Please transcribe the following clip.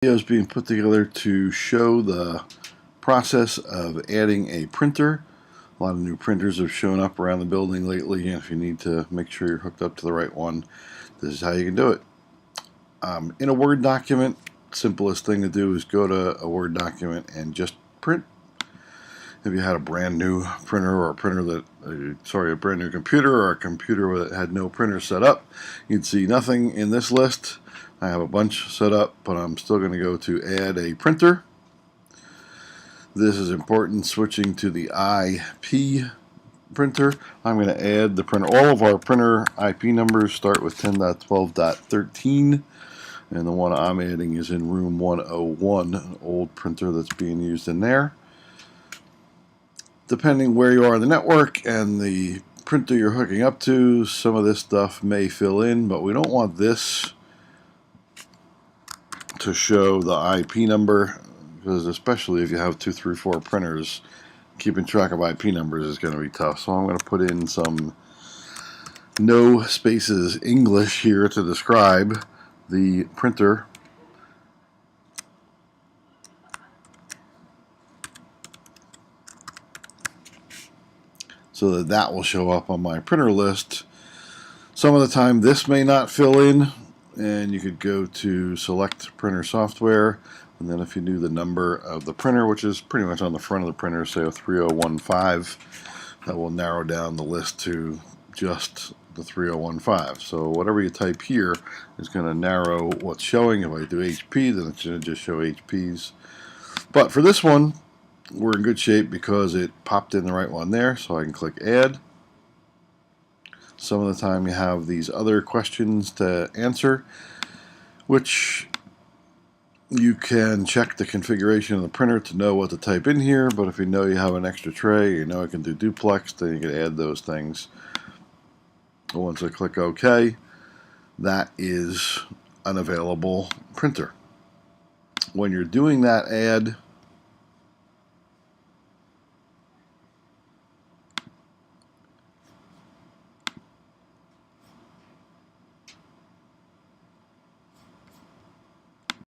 Video is being put together to show the process of adding a printer. A lot of new printers have shown up around the building lately, and if you need to make sure you're hooked up to the right one, this is how you can do it. In a Word document, simplest thing to do is go to a Word document and just print. If you had a brand new printer or a printer that, a brand new computer or a computer that had no printer set up, you'd see nothing in this list. I have a bunch set up, but I'm still going to go to add a printer. This is important, switching to the IP printer. I'm going to add the printer. All of our printer IP numbers start with 10.12.13, and the one I'm adding is in room 101, an old printer that's being used in there. Depending where you are in the network and the printer you're hooking up to, some of this stuff may fill in, but we don't want this to show the IP number, because especially if you have 2, 3, 4 printers, keeping track of IP numbers is going to be tough. So I'm going to put in some no spaces English here to describe the printer. So that will show up on my printer list. Some of the time this may not fill in, and you could go to select printer software, and then if you knew the number of the printer, which is pretty much on the front of the printer, say a 3015, that will narrow down the list to just the 3015. So whatever you type here is going to narrow what's showing. If I do HP, then it's going to just show HPs. But for this one, we're in good shape because it popped in the right one there, so I can click add. Some of the time you have these other questions to answer, which you can check the configuration of the printer to know what to type in here, but if you know you have an extra tray, you know it can do duplex, then you can add those things. Once I click OK, that is an available printer. When you're doing that add,